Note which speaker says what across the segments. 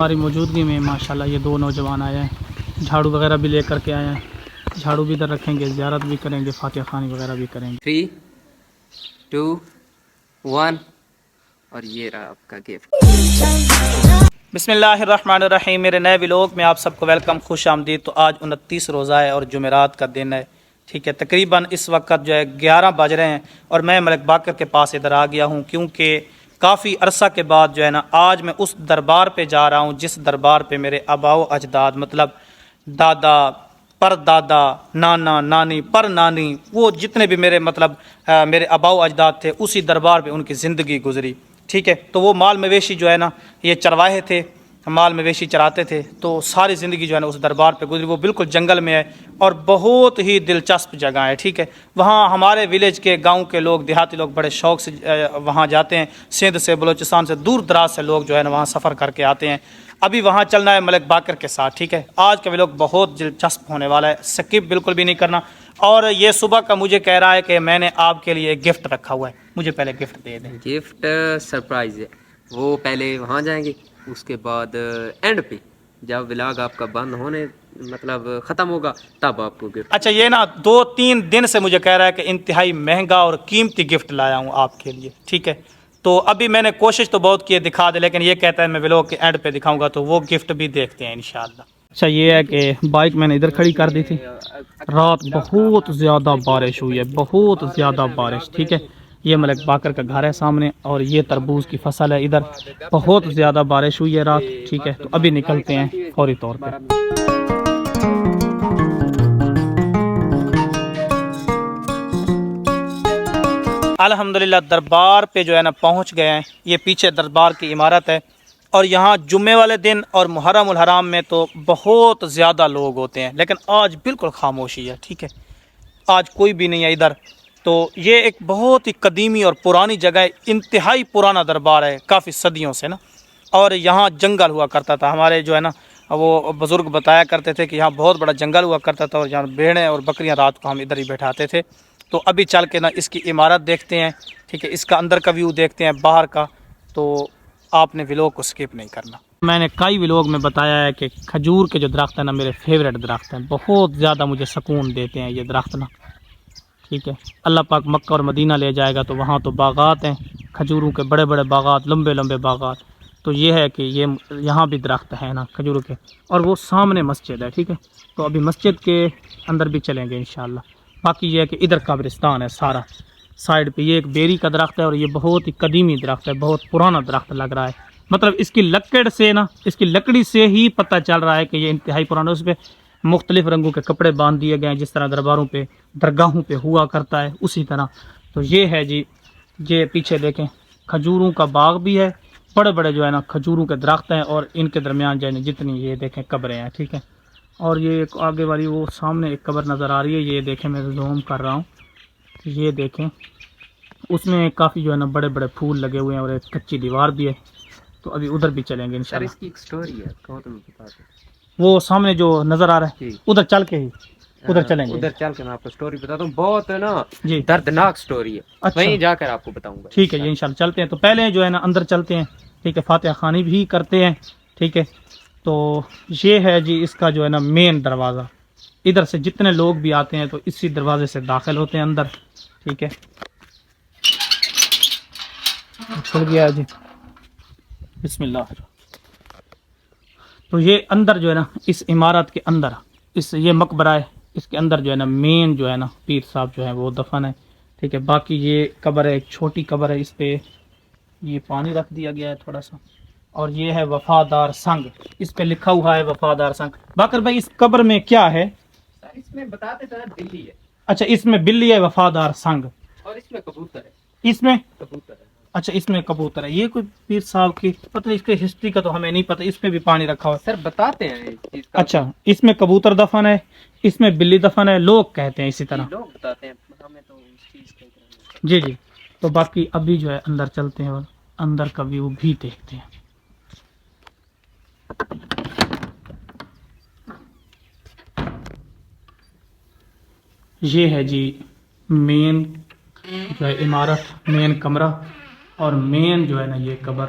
Speaker 1: ہماری موجودگی میں ماشاءاللہ یہ دو نوجوان آئے ہیں، جھاڑو وغیرہ بھی لے کر کے آئے ہیں، جھاڑو بھی ادھر رکھیں گے، زیارت بھی کریں گے، فاتحہ خوانی وغیرہ بھی کریں گے۔
Speaker 2: 3 2 1 اور یہ رہا آپ کا گفٹ۔
Speaker 1: بسم اللہ الرحمن الرحیم، میرے نئے ولاگ میں آپ سب کو ویلکم، خوش آمدید۔ تو آج 29 روزہ ہے اور جمعرات کا دن ہے، ٹھیک ہے۔ تقریباً اس وقت جو ہے 11 بج رہے ہیں اور میں ملک باقر کے پاس ادھر آ گیا ہوں، کیونکہ کافی عرصہ کے بعد جو ہے نا آج میں اس دربار پہ جا رہا ہوں جس دربار پہ میرے آبا و اجداد، مطلب دادا، پر دادا، نانا، نانی، پر نانی، وہ جتنے بھی میرے مطلب میرے آبا و اجداد تھے، اسی دربار پہ ان کی زندگی گزری، ٹھیک ہے۔ تو وہ مال مویشی جو ہے نا، یہ چرواہے تھے، مال مویشی چراتے تھے، تو ساری زندگی جو ہے نا اس دربار پہ گزری۔ وہ بالکل جنگل میں ہے اور بہت ہی دلچسپ جگہ ہے، ٹھیک ہے۔ وہاں ہمارے ولیج کے، گاؤں کے لوگ، دیہاتی لوگ بڑے شوق سے وہاں جاتے ہیں، سندھ سے، بلوچستان سے، دور دراز سے لوگ جو ہے نا وہاں سفر کر کے آتے ہیں۔ ابھی وہاں چلنا ہے ملک باقر کے ساتھ، ٹھیک ہے۔ آج کا ولاگ بہت دلچسپ ہونے والا ہے، سکپ بالکل بھی نہیں کرنا۔ اور یہ صبح کا مجھے کہہ رہا ہے کہ میں نے آپ کے لیے ایک گفٹ رکھا ہوا ہے، مجھے پہلے گفٹ دے دیں۔
Speaker 2: گفٹ سرپرائز ہے، وہ پہلے وہاں جائیں گے، اس کے بعد اینڈ پہ جب ولاگ آپ کا بند ہونے مطلب ختم ہوگا تب آپ کو گفٹ۔
Speaker 1: اچھا، یہ نا 2-3 دن سے مجھے کہہ رہا ہے کہ انتہائی مہنگا اور قیمتی گفٹ لایا ہوں آپ کے لیے، ٹھیک ہے۔ تو ابھی میں نے کوشش تو بہت کی ہے دکھا دے، لیکن یہ کہتا ہے میں ولاگ کے اینڈ پہ دکھاؤں گا، تو وہ گفٹ بھی دیکھتے ہیں انشاءاللہ۔ اچھا، یہ ہے کہ بائک میں نے ادھر کھڑی کر دی تھی، رات بہت زیادہ بارش ہوئی ہے، بہت زیادہ بارش، ٹھیک ہے۔ یہ ملک باقر کا گھر ہے سامنے اور یہ تربوز کی فصل ہے ادھر، بہت زیادہ بارش ہوئی ہے رات، ٹھیک ہے۔ تو ابھی نکلتے ہیں فوری طور پہ۔ الحمدللہ دربار پہ جو ہے نا پہنچ گئے ہیں۔ یہ پیچھے دربار کی عمارت ہے اور یہاں جمعے والے دن اور محرم الحرام میں تو بہت زیادہ لوگ ہوتے ہیں، لیکن آج بالکل خاموشی ہے، ٹھیک ہے۔ آج کوئی بھی نہیں ہے ادھر۔ تو یہ ایک بہت ہی قدیمی اور پرانی جگہ ہے، انتہائی پرانا دربار ہے، کافی صدیوں سے نا۔ اور یہاں جنگل ہوا کرتا تھا، ہمارے جو ہے نا وہ بزرگ بتایا کرتے تھے کہ یہاں بہت بڑا جنگل ہوا کرتا تھا اور یہاں بھیڑیں اور بکریاں رات کو ہم ادھر ہی بیٹھاتے تھے۔ تو ابھی چل کے نا اس کی عمارت دیکھتے ہیں، ٹھیک ہے، اس کا اندر کا ویو دیکھتے ہیں، باہر کا۔ تو آپ نے ولاگ کو سکپ نہیں کرنا۔ میں نے کئی ولاگ میں بتایا ہے کہ کھجور کے جو درخت ہیں نا میرے فیوریٹ درخت ہیں، بہت زیادہ مجھے سکون دیتے ہیں یہ درخت نا، ٹھیک ہے۔ اللہ پاک مکہ اور مدینہ لے جائے گا تو وہاں تو باغات ہیں، کھجوروں کے بڑے بڑے باغات، لمبے لمبے باغات۔ تو یہ ہے کہ یہاں بھی درخت ہیں نا کھجوروں کے، اور وہ سامنے مسجد ہے، ٹھیک ہے۔ تو ابھی مسجد کے اندر بھی چلیں گے انشاءاللہ۔ باقی یہ ہے کہ ادھر قبرستان ہے سارا سائڈ پہ۔ یہ ایک بیری کا درخت ہے اور یہ بہت ہی قدیمی درخت ہے، بہت پرانا درخت لگ رہا ہے، مطلب اس کی لکڑ سے نا، اس کی لکڑی سے ہی پتہ چل رہا ہے کہ یہ انتہائی پرانا۔ اس پہ مختلف رنگوں کے کپڑے باندھ دیے گئے ہیں، جس طرح درباروں پہ، درگاہوں پہ ہوا کرتا ہے اسی طرح۔ تو یہ ہے جی، یہ پیچھے دیکھیں کھجوروں کا باغ بھی ہے، بڑے بڑے جو ہے نا کھجوروں کے درخت ہیں، اور ان کے درمیان جو ہے جتنی یہ دیکھیں قبریں ہیں، ٹھیک ہے۔ اور یہ ایک آگے والی وہ سامنے ایک قبر نظر آ رہی ہے، یہ دیکھیں میں زوم کر رہا ہوں، یہ دیکھیں اس میں کافی جو ہے نا بڑے بڑے پھول لگے ہوئے ہیں اور ایک کچی دیوار بھی ہے۔ تو ابھی ادھر بھی چلیں گے
Speaker 2: سر
Speaker 1: انشاءاللہ۔
Speaker 2: اس کی ایک سٹوری ہے، کہو تم بتا دو۔
Speaker 1: وہ سامنے جو نظر آ رہا ہے
Speaker 2: جی،
Speaker 1: ادھر چل کے ہی ادھر چلیں گے
Speaker 2: ادھر چل کے میں آپ کو سٹوری بتاتا ہوں، بہت ہے نا
Speaker 1: جی۔
Speaker 2: دردناک سٹوری ہے،
Speaker 1: اچھا،
Speaker 2: وہیں جا کر آپ کو بتاؤں گا۔
Speaker 1: ٹھیک ہے جی، انشاءاللہ چلتے ہیں۔ تو پہلے جو ہے نا اندر چلتے ہیں، ٹھیک ہے، فاتحہ خوانی بھی کرتے ہیں، ٹھیک ہے۔ تو یہ ہے جی اس کا جو ہے نا مین دروازہ، ادھر سے جتنے لوگ بھی آتے ہیں تو اسی دروازے سے داخل ہوتے ہیں اندر، ٹھیک ہے۔ کھل گیا جی، بسم اللہ۔ تو یہ اندر جو ہے نا اس عمارت کے اندر یہ مقبرہ ہے، اس کے اندر جو ہے نا مین جو ہے نا پیر صاحب جو ہے وہ دفن ہے، ٹھیک ہے۔ باقی یہ قبر ہے، ایک چھوٹی قبر ہے، اس پہ یہ پانی رکھ دیا گیا ہے تھوڑا سا، اور یہ ہے وفادار سنگ، اس پہ لکھا ہوا ہے وفادار سنگ۔ باقر بھائی اس قبر میں کیا ہے؟
Speaker 2: سر اس میں بتاتے تھے بلی ہے،
Speaker 1: اچھا اس میں بلی ہے، وفادار سنگ،
Speaker 2: اور اس میں کبوتر ہے،
Speaker 1: اس میں
Speaker 2: کبوتر ہے۔
Speaker 1: اچھا اس میں کبوتر ہے۔ یہ کوئی پیر صاحب کی پتہ نہیں، اس کے ہسٹری کا تو ہمیں نہیں پتہ، اس میں بھی پانی رکھا ہوا ہے۔
Speaker 2: سر بتاتے ہیں اس چیز کا۔
Speaker 1: اچھا اس میں کبوتر دفن ہے، اس میں بلی دفن ہے، لوگ کہتے ہیں اسی طرح،
Speaker 2: لوگ بتاتے ہیں، ہمیں تو اس چیز کا
Speaker 1: جی جی۔ تو باقی ابھی جو ہے اندر چلتے ہیں اور اندر کا ویو بھی دیکھتے ہیں۔ یہ ہے جی مین جو ہے عمارت، مین کمرہ، اور مین جو ہے نا یہ قبر،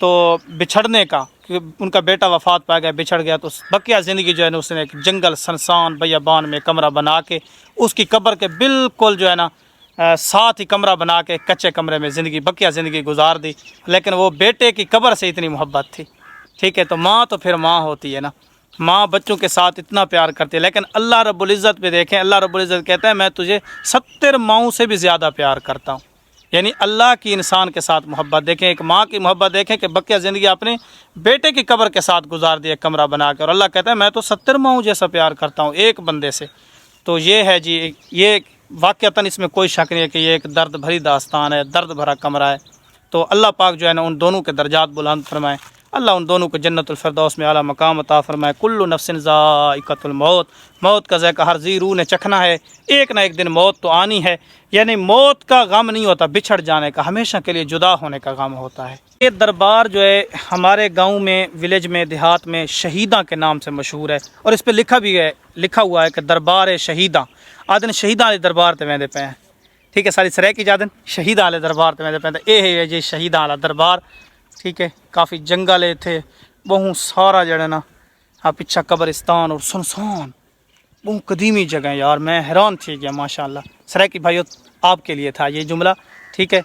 Speaker 1: تو بچھڑنے کا کہ ان کا بیٹا وفات پا گیا, بچھڑ گیا, تو بقیہ زندگی جو ہے نا اس نے ایک جنگل سنسان بیابان میں کمرہ بنا کے اس کی قبر کے بالکل جو ہے نا ساتھ ہی کمرہ بنا کے کچے کمرے میں زندگی بقیہ زندگی گزار دی. لیکن وہ بیٹے کی قبر سے اتنی محبت تھی. ٹھیک ہے, تو ماں تو پھر ماں ہوتی ہے نا, ماں بچوں کے ساتھ اتنا پیار کرتی ہے. لیکن اللہ رب العزت پہ دیکھیں, اللہ رب العزت کہتا ہے میں تجھے 70 ماؤں سے بھی زیادہ پیار کرتا ہوں. یعنی اللہ کی انسان کے ساتھ محبت دیکھیں, ایک ماں کی محبت دیکھیں کہ بقیہ زندگی اپنے بیٹے کی قبر کے ساتھ گزار دی ایک کمرہ بنا کے, اور اللہ کہتا ہے میں تو 70 ماؤں جیسا پیار کرتا ہوں ایک بندے سے. تو یہ ہے جی, یہ واقعتاً اس میں کوئی شک نہیں ہے کہ یہ ایک درد بھری داستان ہے, درد بھرا کمرہ ہے. تو اللہ پاک جو ہے نا ان دونوں کے درجات بلند فرمائے, اللہ ان دونوں کو جنت الفردوس میں اعلیٰ مقام عطا فرمائے. کل نفس ذائقۃ الموت, موت کا ذائقہ ہر ذی روح نے چکھنا ہے, ایک نہ ایک دن موت تو آنی ہے. یعنی موت کا غم نہیں ہوتا بچھڑ جانے کا, ہمیشہ کے لیے جدا ہونے کا غم ہوتا ہے. یہ دربار جو ہے ہمارے گاؤں میں, ولیج میں, دیہات میں شہیداں کے نام سے مشہور ہے, اور اس پہ لکھا ہوا ہے کہ دربار شہیداں. آدن شہیداں والے دربار تے ویندے پے ہیں. ٹھیک ہے, ساری سرے کی جادن شہیداں والے دربار تے ویندے پے. اے ہے جی شہیداں والا دربار. ٹھیک ہے, کافی جنگل تھے, بہت سارا جڑا نا پچھا قبرستان اور سنسان, بہت قدیمی جگہ یار. میں حیران تھی گیا ماشاء اللہ. سرے کی بھائیو آپ کے لیے تھا یہ جملہ. ٹھیک ہے,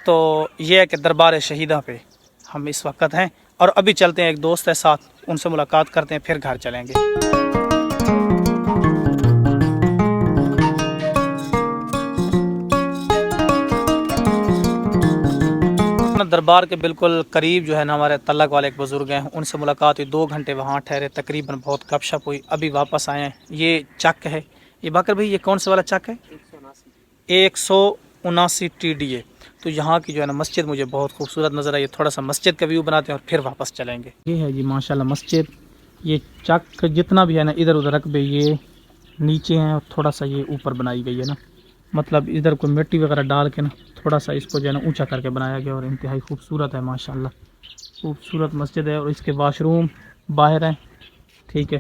Speaker 1: تو یہ ہے کہ دربار شہیداں پہ ہم اس وقت ہیں, اور ابھی چلتے ہیں, ایک دوست ہے ساتھ, ان سے ملاقات کرتے ہیں, پھر گھر چلیں گے. دربار کے بالکل قریب جو ہے نا ہمارے تعلق والے ایک بزرگ ہیں, ان سے ملاقات ہوئی, 2 گھنٹے وہاں ٹھہرے, تقریباً بہت گپ شپ ہوئی, ابھی واپس آئے ہیں. یہ چک ہے, یہ باقر بھائی یہ کون سے والا چک ہے؟ 179 TDA. تو یہاں کی جو ہے نا مسجد مجھے بہت خوبصورت نظر آئی. تھوڑا سا مسجد کا ویو بناتے ہیں اور پھر واپس چلیں گے. یہ ہے جی ماشاءاللہ مسجد. یہ چک جتنا بھی ہے نا ادھر ادھر رقبے یہ نیچے ہیں, اور تھوڑا سا یہ اوپر بنائی گئی ہے نا, مطلب ادھر کوئی مٹی وغیرہ ڈال کے نا تھوڑا سا اس کو جو ہے نا اونچا کر کے بنایا گیا, اور انتہائی خوبصورت ہے ماشاءاللہ. خوبصورت مسجد ہے, اور اس کے واش روم باہر ہیں. ٹھیک ہے,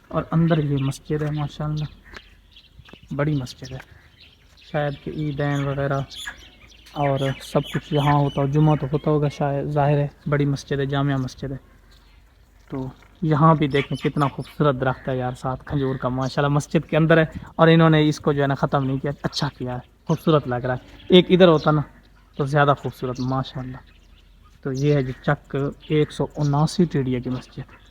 Speaker 1: اور اندر یہ مسجد ہے ماشاءاللہ, بڑی مسجد ہے. شاید کہ عیدین وغیرہ اور سب کچھ یہاں ہوتا ہو, جمعہ تو ہوتا ہوگا شاید, ظاہر ہے بڑی مسجد ہے, جامعہ مسجد ہے. تو یہاں بھی دیکھیں کتنا خوبصورت درخت ہے یار ساتھ کھجور کا ماشاءاللہ, مسجد کے اندر ہے, اور انہوں نے اس کو جو ہے نا ختم نہیں کیا, اچھا کیا ہے, خوبصورت لگ رہا ہے. ایک ادھر ہوتا نا تو زیادہ خوبصورت ماشاءاللہ. تو یہ ہے جی چک 179 TDA کی مسجد.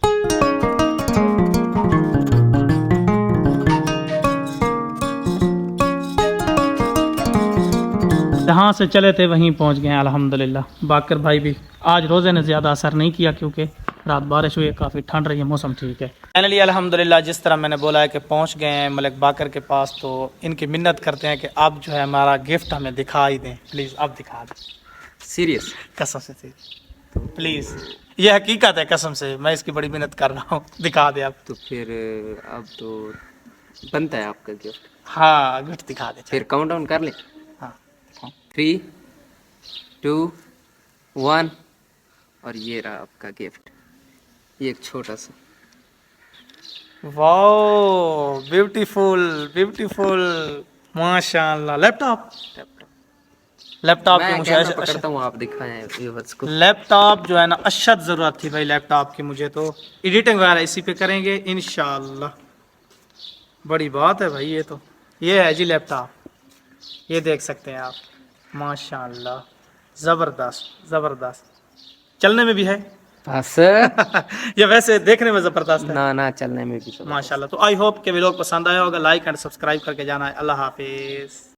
Speaker 1: جہاں سے چلے تھے وہیں پہنچ گئے ہیں الحمدللہ. باقر بھائی بھی آج روزے نے زیادہ اثر نہیں کیا کیونکہ رات بارش ہوئی ہے, کافی ٹھنڈ رہی ہے, موسم ٹھیک ہے. فائنلی الحمدللہ جس طرح میں نے بولا ہے کہ پہنچ گئے ہیں ملک باقر کے پاس, تو ان کی منت کرتے ہیں کہ اب جو ہے ہمارا گفٹ ہمیں دکھا ہی دیں پلیز. اب دکھا دیں,
Speaker 2: سیریس
Speaker 1: قسم سے پلیز, یہ حقیقت ہے قسم سے, میں اس کی بڑی منت کر رہا ہوں, دکھا دیں اب.
Speaker 2: تو پھر اب تو بنتا ہے آپ کا گفٹ.
Speaker 1: ہاں گفٹ دکھا دیں.
Speaker 2: پھر کاؤنٹ ڈاؤن کر لیں.
Speaker 1: ہاں
Speaker 2: 3 2 1, اور یہ رہا آپ کا گفٹ, یہ ایک چھوٹا سا.
Speaker 1: واو بیوٹیفل بیوٹیفل ماشاءاللہ. لیپ ٹاپ کی
Speaker 2: میں
Speaker 1: مجھے
Speaker 2: کیمرہ پکڑتا ہوں, آپ دکھائیں ویورز کو.
Speaker 1: لیپ ٹاپ جو ہے نا اشد ضرورت تھی بھائی لیپ ٹاپ کی مجھے, تو ایڈیٹنگ وغیرہ اسی پہ کریں گے انشاءاللہ. بڑی بات ہے بھائی. یہ تو یہ ہے جی لیپ ٹاپ, یہ دیکھ سکتے ہیں آپ ماشاءاللہ, زبردست زبردست. چلنے میں بھی ہے
Speaker 2: بس
Speaker 1: یا ویسے دیکھنے میں زبردست ہے؟
Speaker 2: نہ چلنے میں بھی
Speaker 1: ماشاءاللہ. تو آئی ہوپ کہ ویلوگ پسند آیا ہوگا, لائک اینڈ سبسکرائب کر کے جانا ہے. اللہ حافظ.